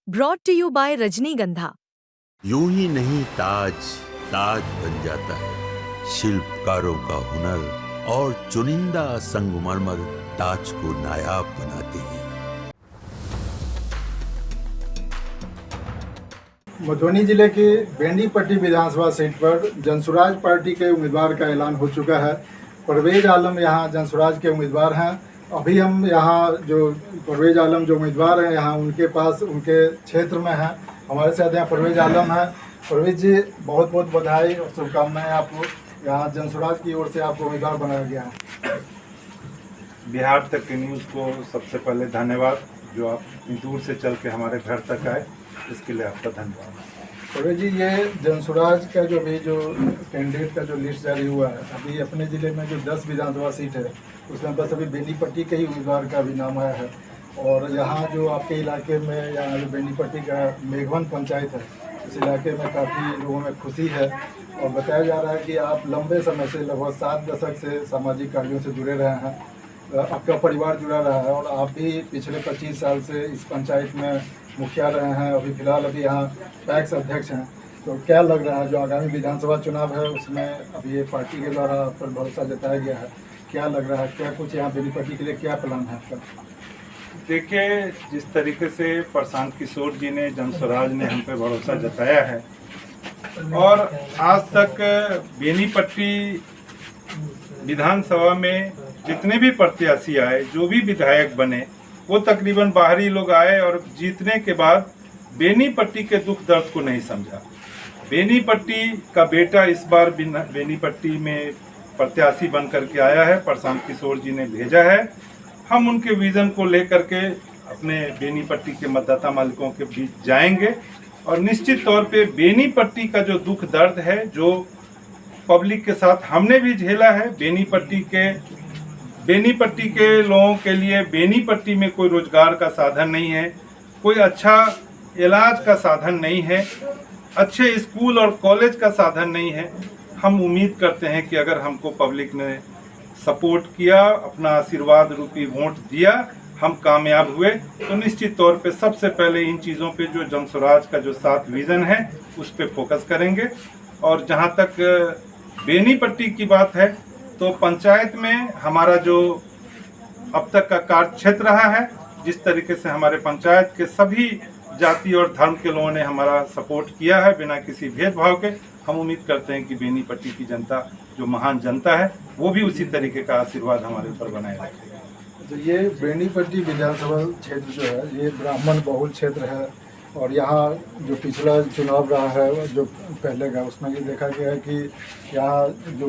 Brought to you bye रजनीगंधा। यूं ही नहीं ताज ताज बन जाता है, शिल्पकारों का हुनर और चुनिंदा संगमरमर ताज को नायाब बनाते हैं। मधुबनी जिले की बेनीपट्टी विधानसभा सीट पर जनसुराज पार्टी के उम्मीदवार का ऐलान हो चुका है। परवेज आलम यहाँ जनसुराज के उम्मीदवार हैं। अभी हम यहाँ जो परवेज आलम जो उम्मीदवार हैं यहाँ उनके पास उनके क्षेत्र में हैं। हमारे साथ यहाँ परवेज आलम हैं। परवेज जी, बहुत बहुत बधाई और शुभकामनाएं आपको। यहाँ जनसुराज की ओर से आपको उम्मीदवार बनाया गया है। बिहार तक के न्यूज़ को सबसे पहले धन्यवाद, जो आप इतनी दूर से चल के हमारे घर तक आए, इसके लिए आपका धन्यवाद। परवेज जी, ये जनसुराज का जो भी जो कैंडिडेट का जो लिस्ट जारी हुआ है, अभी अपने ज़िले में जो 10 विधानसभा सीट है उसमें बस अभी बेनीपट्टी के ही उम्मीदवार का भी नाम आया है। और यहाँ जो आपके इलाके में यहाँ जो बेनीपट्टी का मेघवन पंचायत है, इस इलाके में काफ़ी लोगों में खुशी है। और बताया जा रहा है कि आप लंबे समय से लगभग 7 दशक से सामाजिक कार्यों से जुड़े रहे हैं, आपका परिवार जुड़ा रहा है और आप भी पिछले 25 साल से इस पंचायत में मुखिया रहे हैं। अभी फिलहाल अभी यहाँ पैक्स अध्यक्ष हैं। तो क्या लग रहा है जो आगामी विधानसभा चुनाव है उसमें अभी ये पार्टी के द्वारा आप पर भरोसा जताया गया है, क्या लग रहा है, क्या कुछ यहाँ बेनीपट्टी के लिए क्या प्लान है आपका? देखिए, जिस तरीके से प्रशांत किशोर जी ने जनसुराज ने हम पे भरोसा जताया है और आज तक बेनीपट्टी विधानसभा में जितने भी प्रत्याशी आए, जो भी विधायक बने, वो तकरीबन बाहरी लोग आए और जीतने के बाद बेनीपट्टी के दुख दर्द को नहीं समझा। बेनीपट्टी का बेटा इस बार बेनीपट्टी में प्रत्याशी बन करके आया है, प्रशांत किशोर जी ने भेजा है। हम उनके विजन को लेकर के अपने बेनीपट्टी के मतदाता मालिकों के बीच जाएंगे और निश्चित तौर पे बेनीपट्टी का जो दुख दर्द है, जो पब्लिक के साथ हमने भी झेला है, बेनीपट्टी के लोगों के लिए बेनीपट्टी में कोई रोजगार का साधन नहीं है, कोई अच्छा इलाज का साधन नहीं है, अच्छे स्कूल और कॉलेज का साधन नहीं है। हम उम्मीद करते हैं कि अगर हमको पब्लिक ने सपोर्ट किया, अपना आशीर्वाद रूपी वोट दिया, हम कामयाब हुए, तो निश्चित तौर पे सबसे पहले इन चीज़ों पे जो जनसुराज का जो 7 विज़न है उस पे फोकस करेंगे। और जहाँ तक बेनीपट्टी की बात है तो पंचायत में हमारा जो अब तक का कार्य क्षेत्र रहा है, जिस तरीके से हमारे पंचायत के सभी जाति और धर्म के लोगों ने हमारा सपोर्ट किया है बिना किसी भेदभाव के, हम उम्मीद करते हैं कि बेनीपट्टी की जनता जो महान जनता है वो भी उसी तरीके का आशीर्वाद हमारे ऊपर बनाए रखेगा। तो ये बेनीपट्टी विधानसभा क्षेत्र जो है ये ब्राह्मण बहुल क्षेत्र है और यहाँ जो पिछला चुनाव रहा है जो पहले का, उसमें ये देखा गया है कि यहाँ जो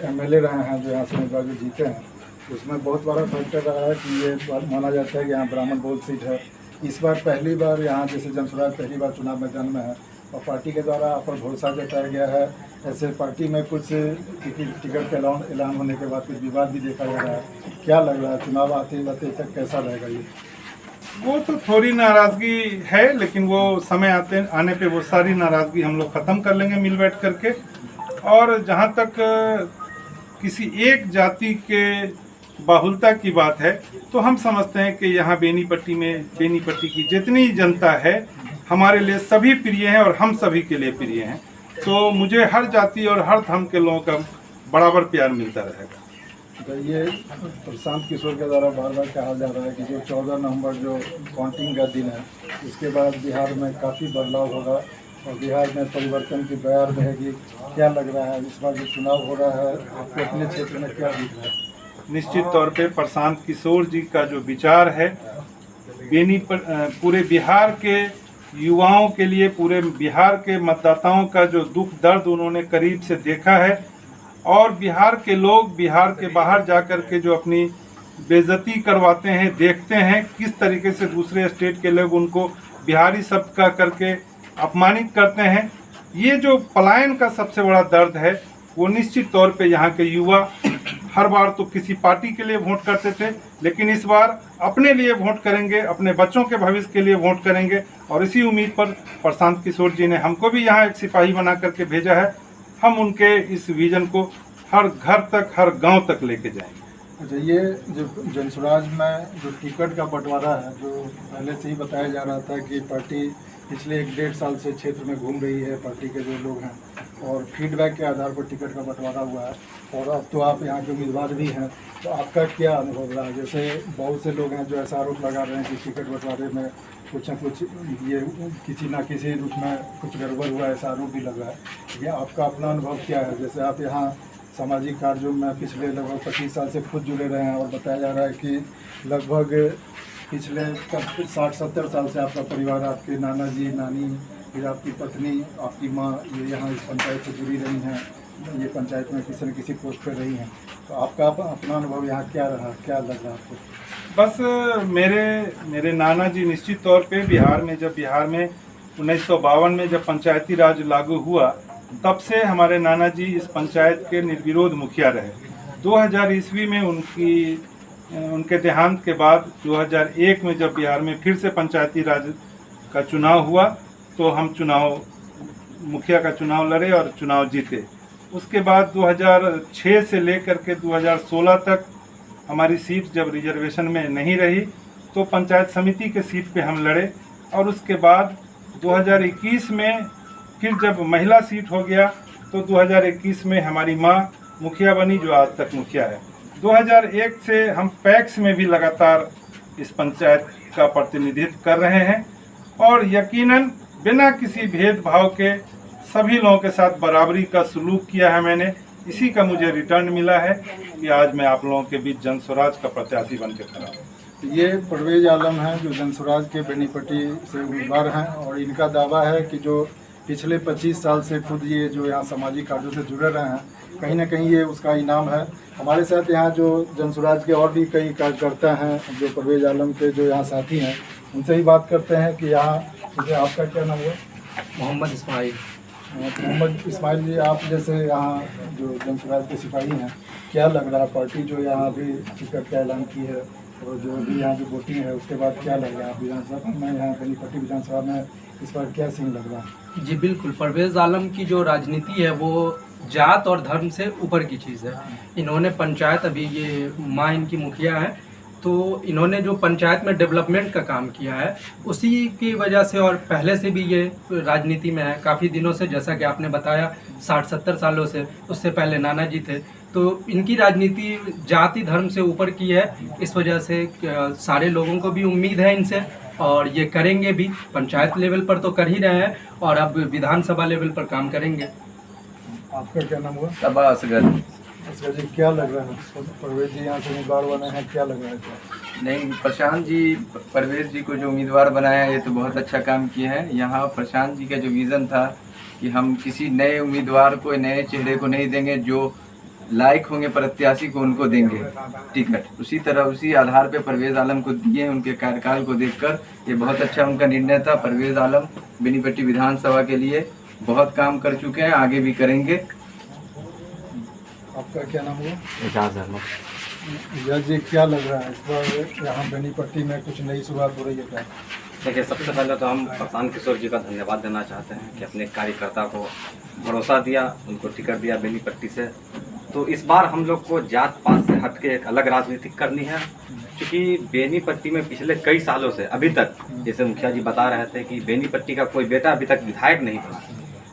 एमएलए रहे हैं, जो यहाँ से उम्मीदवार जो जीते हैं, उसमें बहुत बड़ा फैक्टर रहा है कि ये माना जाता है कि यहाँ ब्राह्मण बहुल सीट है। इस बार पहली बार यहाँ जैसे जनसुराज पहली बार चुनाव मैदान में है और पार्टी के द्वारा आप पर भरोसा जताया गया है। ऐसे पार्टी में कुछ टिकट का ऐलान होने के बाद कुछ विवाद भी देखा जा रहा है, क्या लग रहा है चुनाव आते तक कैसा रहेगा ये? वो तो थोड़ी नाराज़गी है, लेकिन वो समय आने पे वो सारी नाराज़गी हम लोग ख़त्म कर लेंगे मिल बैठ करके। और जहाँ तक किसी एक जाति के बाहुलता की बात है तो हम समझते हैं कि यहाँ बेनीपट्टी की जितनी जनता है हमारे लिए सभी प्रिय हैं और हम सभी के लिए प्रिय हैं। तो मुझे हर जाति और हर धर्म के लोगों का बराबर प्यार मिलता रहेगा। तो ये प्रशांत किशोर के द्वारा बार बार कहा जा रहा है कि जो 14 नवंबर जो काउंटिंग का दिन है, इसके बाद बिहार में काफ़ी बदलाव होगा और बिहार में परिवर्तन की बयार रहेगी। क्या लग रहा है इस बार जो चुनाव हो रहा है आपको अपने क्षेत्र में क्या दिख रहा है? निश्चित तौर पे प्रशांत किशोर जी का जो विचार है पूरे बिहार के युवाओं के लिए, पूरे बिहार के मतदाताओं का जो दुख दर्द उन्होंने करीब से देखा है और बिहार के लोग बिहार के बाहर जाकर के जो अपनी बेइज्जती करवाते हैं, देखते हैं किस तरीके से दूसरे स्टेट के लोग उनको बिहारी शब्द का करके अपमानित करते हैं। ये जो पलायन का सबसे बड़ा दर्द है वो निश्चित तौर पे यहाँ के युवा हर बार तो किसी पार्टी के लिए वोट करते थे, लेकिन इस बार अपने लिए वोट करेंगे, अपने बच्चों के भविष्य के लिए वोट करेंगे। और इसी उम्मीद पर प्रशांत किशोर जी ने हमको भी यहाँ एक सिपाही बना करके भेजा है। हम उनके इस विजन को हर घर तक, हर गांव तक लेके जाएंगे। अच्छा, ये जो जनसुराज में जो टिकट का बंटवारा है, जो पहले से ही बताया जा रहा था कि पार्टी पिछले 1-1.5 साल से क्षेत्र में घूम रही है, पार्टी के जो लोग हैं, और फीडबैक के आधार पर टिकट का बंटवारा हुआ है, और अब तो आप यहाँ के उम्मीदवार भी हैं, तो आपका क्या अनुभव रहा? जैसे बहुत से लोग हैं जो ऐसा आरोप लगा रहे हैं कि टिकट बंटवारे में कुछ न कुछ ये किसी ना किसी रूप में कुछ गड़बड़ हुआ, ऐसा आरोप भी लग रहा है। ये आपका अपना अनुभव क्या है? जैसे आप यहाँ सामाजिक कार्यों में पिछले लगभग 25 साल से खुद जुड़े रहे हैं, और बताया जा रहा है कि लगभग पिछले 60-70 साल से आपका परिवार, आपके नाना जी, नानी, फिर आपकी पत्नी, आपकी माँ, ये यहाँ इस पंचायत से जुड़ी रही हैं, ये पंचायत में किसी न किसी पोस्ट पर रही हैं, तो आपका अपना अनुभव यहाँ क्या रहा, क्या लग रहा है आपको? बस मेरे नाना जी निश्चित तौर पे बिहार में 1952 में जब पंचायती राज लागू हुआ, तब से हमारे नाना जी इस पंचायत के निर्विरोध मुखिया रहे। 2000 ईस्वी में उनके देहांत के बाद 2001 में जब बिहार में फिर से पंचायती राज का चुनाव हुआ, तो हम मुखिया का चुनाव लड़े और चुनाव जीते। उसके बाद 2006 से लेकर के 2016 तक हमारी सीट जब रिजर्वेशन में नहीं रही, तो पंचायत समिति के सीट पे हम लड़े, और उसके बाद 2021 में फिर जब महिला सीट हो गया, तो 2021 में हमारी माँ मुखिया बनी, जो आज तक मुखिया है। 2001 से हम पैक्स में भी लगातार इस पंचायत का प्रतिनिधित्व कर रहे हैं, और यकीनन बिना किसी भेदभाव के सभी लोगों के साथ बराबरी का सलूक किया है मैंने। इसी का मुझे रिटर्न मिला है कि आज मैं आप लोगों के बीच जनस्वराज का प्रत्याशी बन के खड़ा हूँ। ये परवेज आलम हैं जो जनसुराज के बेनीपट्टी से उम्मीदवार हैं, और इनका दावा है कि जो पिछले 25 साल से खुद ये जो यहाँ सामाजिक कार्यों से जुड़े रहे हैं, कहीं ना कहीं ये उसका इनाम है। हमारे साथ यहाँ जो जनसुराज के और भी कई कार्यकर्ता हैं जो परवेज आलम के जो यहाँ साथी हैं, उनसे ही बात करते हैं कि यहाँ, जैसे आपका क्या नाम हुआ? मोहम्मद इस्माइल। मोहम्मद इस्माइल जी, आप जैसे यहाँ जो जनसुराज के सिपाही हैं, क्या लग रहा है पार्टी जो यहाँ भी टिकट का ऐलान की है, और जो भी यहाँ जो वोटिंग है उसके बाद क्या लग रहा है? विधानसभा में, यहाँ बेनीपट्टी विधानसभा में इस बार क्या सीन लग रहा है? जी बिल्कुल, परवेज आलम की जो राजनीति है वो जात और धर्म से ऊपर की चीज़ है। इन्होंने पंचायत, अभी ये माँ इनकी मुखिया है, तो इन्होंने जो पंचायत में डेवलपमेंट का काम किया है, उसी की वजह से, और पहले से भी ये राजनीति में है काफ़ी दिनों से, जैसा कि आपने बताया 60-70 सालों से, उससे पहले नाना जी थे। तो इनकी राजनीति जाति धर्म से ऊपर की है, इस वजह से सारे लोगों को भी उम्मीद है इनसे, और ये करेंगे भी। पंचायत लेवल पर तो कर ही रहे हैं, और अब विधानसभा लेवल पर काम करेंगे। आपका क्या नाम हुआ? सबा असगर। अच्छा जी, क्या लग रहा है? परवेज जी यहाँ से उम्मीदवार बने हैं, क्या लग रहा है? नहीं, प्रशांत जी, परवेज जी को जो उम्मीदवार बनाया, ये तो बहुत अच्छा काम किए हैं। यहाँ प्रशांत जी का जो विज़न था कि हम किसी नए उम्मीदवार को, नए चेहरे को नहीं देंगे, जो लायक होंगे प्रत्याशी को उनको देंगे टिकट, उसी तरह उसी आधार पे परवेज आलम को दिए। उनके कार्यकाल को देखकर ये बहुत अच्छा उनका निर्णय था। परवेज आलम बेनीपट्टी विधानसभा के लिए बहुत काम कर चुके हैं, आगे भी करेंगे। आपका क्या नाम हुआ? एजाज अहमद। यह जी, क्या लग रहा है इस बार यहाँ बेनीपट्टी में कुछ नई शुरुआत हो रही है क्या? देखिए, सबसे पहले तो हम प्रशांत किशोर जी का धन्यवाद देना चाहते हैं कि अपने कार्यकर्ता को भरोसा दिया, उनको टिकट दिया बेनीपट्टी से। तो इस बार हम लोग को जात पात से हट के एक अलग राजनीति करनी है, क्योंकि बेनीपट्टी में पिछले कई सालों से अभी तक, जैसे मुखिया जी बता रहे थे कि बेनीपट्टी का कोई बेटा अभी तक विधायक नहीं बना।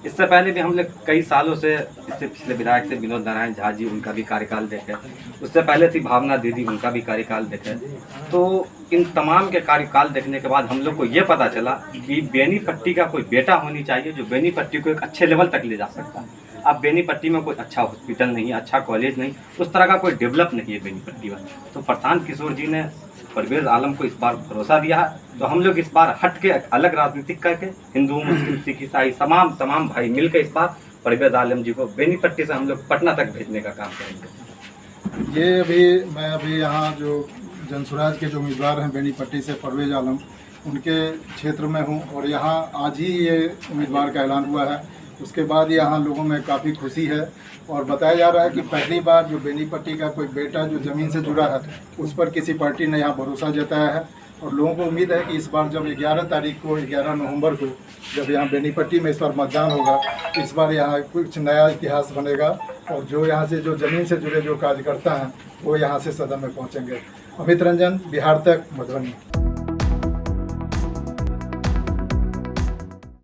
इससे पहले भी हम लोग कई सालों से, इससे पिछले विधायक से विनोद नारायण झा जी, उनका भी कार्यकाल देखे, उससे पहले थी भावना दीदी, उनका भी कार्यकाल देखे। तो इन तमाम के कार्यकाल देखने के बाद हम लोग को ये पता चला कि बेनीपट्टी का कोई बेटा होनी चाहिए जो बेनीपट्टी को एक अच्छे लेवल तक ले जा सकता है। अब बेनीपट्टी में कोई अच्छा हॉस्पिटल नहीं है, अच्छा कॉलेज नहीं, उस तरह का कोई डेवलप नहीं है बेनीपट्टी में। तो प्रशांत किशोर जी ने परवेज आलम को इस बार भरोसा दिया है। तो हम लोग इस बार हट के अलग राजनीतिक करके, हिंदू, मुस्लिम, सिख, ईसाई तमाम भाई मिलकर इस बार परवेज आलम जी को बेनीपट्टी से हम लोग पटना तक भेजने का काम करेंगे। ये मैं अभी यहाँ जो जनसुराज के जो उम्मीदवार हैं बेनीपट्टी से, परवेज आलम, उनके क्षेत्र में हूँ, और यहाँ आज ही ये उम्मीदवार का ऐलान हुआ है। उसके बाद यहाँ लोगों में काफ़ी खुशी है, और बताया जा रहा है कि पहली बार जो बेनीपट्टी का कोई बेटा जो ज़मीन से जुड़ा है, उस पर किसी पार्टी ने यहाँ भरोसा जताया है। और लोगों को उम्मीद है कि इस बार जब 11 तारीख को, 11 नवंबर को, जब यहाँ बेनीपट्टी में इस बार मतदान होगा, इस बार यहाँ कुछ नया इतिहास बनेगा और जो यहाँ से जो ज़मीन से जुड़े जो कार्यकर्ता हैं वो यहाँ से सदन में पहुँचेंगे। अमित रंजन, बिहार तक, मधुबनी।